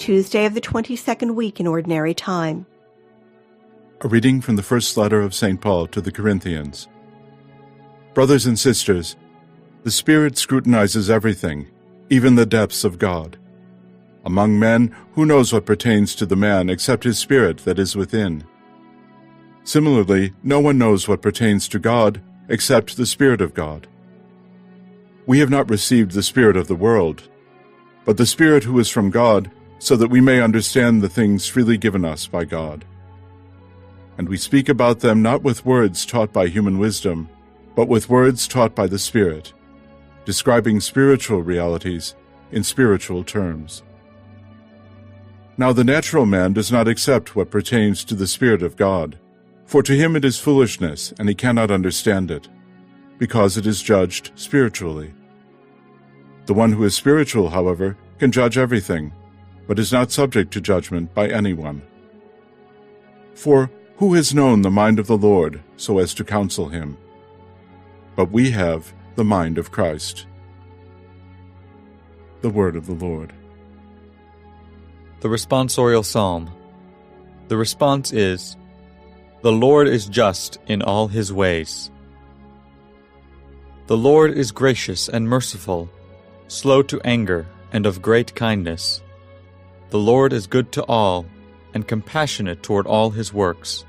Tuesday of the 22nd week in Ordinary Time. A reading from the first letter of St. Paul to the Corinthians. Brothers and sisters, the Spirit scrutinizes everything, even the depths of God. Among men, who knows what pertains to the man except his spirit that is within? Similarly, no one knows what pertains to God except the Spirit of God. We have not received the spirit of the world, but the Spirit who is from God, so that we may understand the things freely given us by God. And we speak about them not with words taught by human wisdom, but with words taught by the Spirit, describing spiritual realities in spiritual terms. Now the natural man does not accept what pertains to the Spirit of God, for to him it is foolishness, and he cannot understand it, because it is judged spiritually. The one who is spiritual, however, can judge everything, but is not subject to judgment by anyone. For who has known the mind of the Lord so as to counsel him? But we have the mind of Christ. The word of the Lord. The responsorial psalm. The response is, "The Lord is just in all his ways." The Lord is gracious and merciful, slow to anger, and of great kindness. The Lord is good to all, and compassionate toward all his works.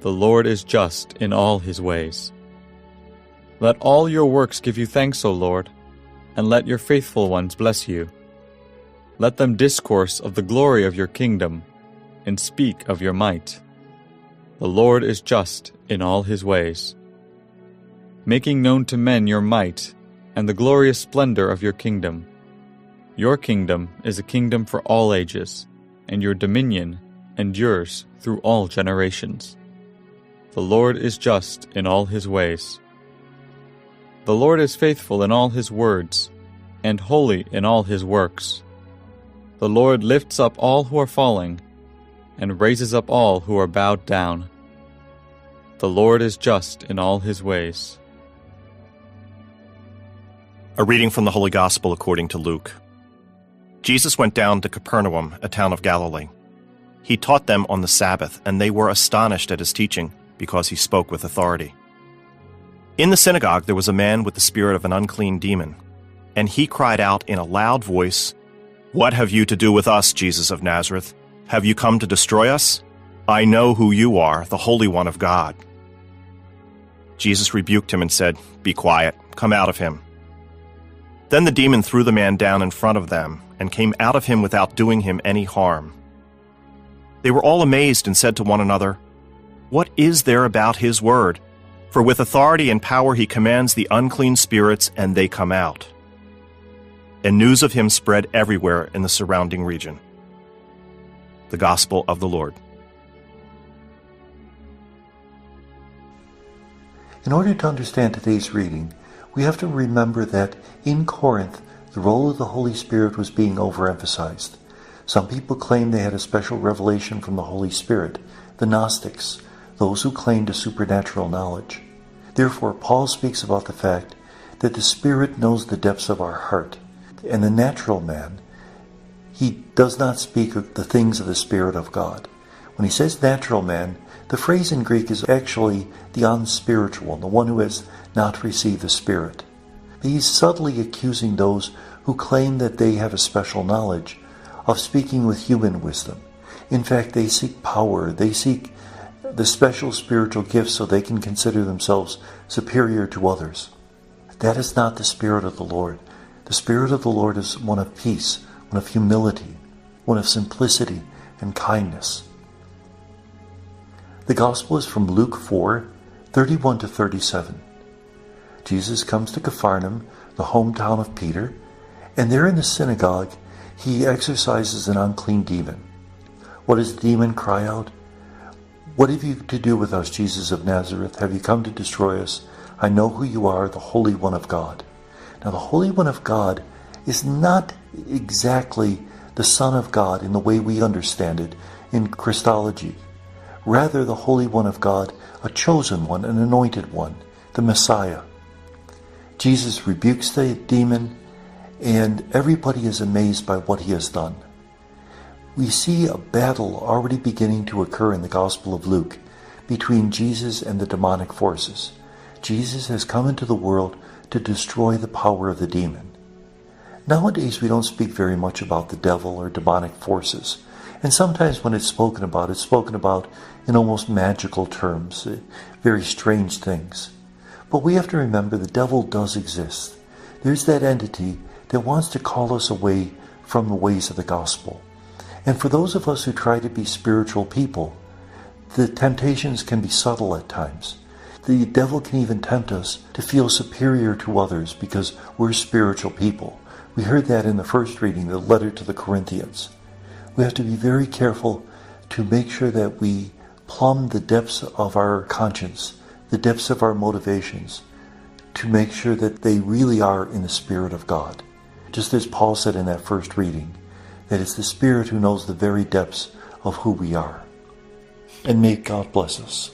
The Lord is just in all his ways. Let all your works give you thanks, O Lord, and let your faithful ones bless you. Let them discourse of the glory of your kingdom, and speak of your might. The Lord is just in all his ways, making known to men your might and the glorious splendor of your kingdom. Your kingdom is a kingdom for all ages, and your dominion endures through all generations. The Lord is just in all his ways. The Lord is faithful in all his words, and holy in all his works. The Lord lifts up all who are falling, and raises up all who are bowed down. The Lord is just in all his ways. A reading from the Holy Gospel according to Luke. Jesus went down to Capernaum, a town of Galilee. He taught them on the Sabbath, and they were astonished at his teaching, because he spoke with authority. In the synagogue there was a man with the spirit of an unclean demon, and he cried out in a loud voice, "What have you to do with us, Jesus of Nazareth? Have you come to destroy us? I know who you are, the Holy One of God." Jesus rebuked him and said, "Be quiet, come out of him." Then the demon threw the man down in front of them, and came out of him without doing him any harm. They were all amazed and said to one another, "What is there about his word? For with authority and power he commands the unclean spirits, and they come out." And news of him spread everywhere in the surrounding region. The Gospel of the Lord. In order to understand today's reading, we have to remember that in Corinth, the role of the Holy Spirit was being overemphasized. Some people claimed they had a special revelation from the Holy Spirit, the Gnostics, those who claimed a supernatural knowledge. Therefore, Paul speaks about the fact that the Spirit knows the depths of our heart, and the natural man, he does not speak of the things of the Spirit of God. When he says natural man, the phrase in Greek is actually the unspiritual, the one who has not received the Spirit. He's subtly accusing those who claim that they have a special knowledge of speaking with human wisdom. In fact, they seek power, they seek the special spiritual gifts so they can consider themselves superior to others. That is not the Spirit of the Lord. The Spirit of the Lord is one of peace, one of humility, one of simplicity and kindness. The Gospel is from Luke 4:31 to 37. Jesus comes to Capharnaum, the hometown of Peter, and there in the synagogue he exorcises an unclean demon. What does the demon cry out? "What have you to do with us, Jesus of Nazareth? Have you come to destroy us? I know who you are, the Holy One of God." Now, the Holy One of God is not exactly the Son of God in the way we understand it in Christology. Rather, the Holy One of God, a chosen one, an anointed one, the Messiah. Jesus rebukes the demon, and everybody is amazed by what he has done. We see a battle already beginning to occur in the Gospel of Luke between Jesus and the demonic forces. Jesus has come into the world to destroy the power of the demon. Nowadays we don't speak very much about the devil or demonic forces, and sometimes when it's spoken about in almost magical terms, very strange things. But we have to remember the devil does exist. There's that entity that wants to call us away from the ways of the gospel. And for those of us who try to be spiritual people, the temptations can be subtle at times. The devil can even tempt us to feel superior to others because we're spiritual people. We heard that in the first reading, the letter to the Corinthians. We have to be very careful to make sure that we plumb the depths of our conscience, the depths of our motivations, to make sure that they really are in the Spirit of God. Just as Paul said in that first reading, that it's the Spirit who knows the very depths of who we are. And may God bless us.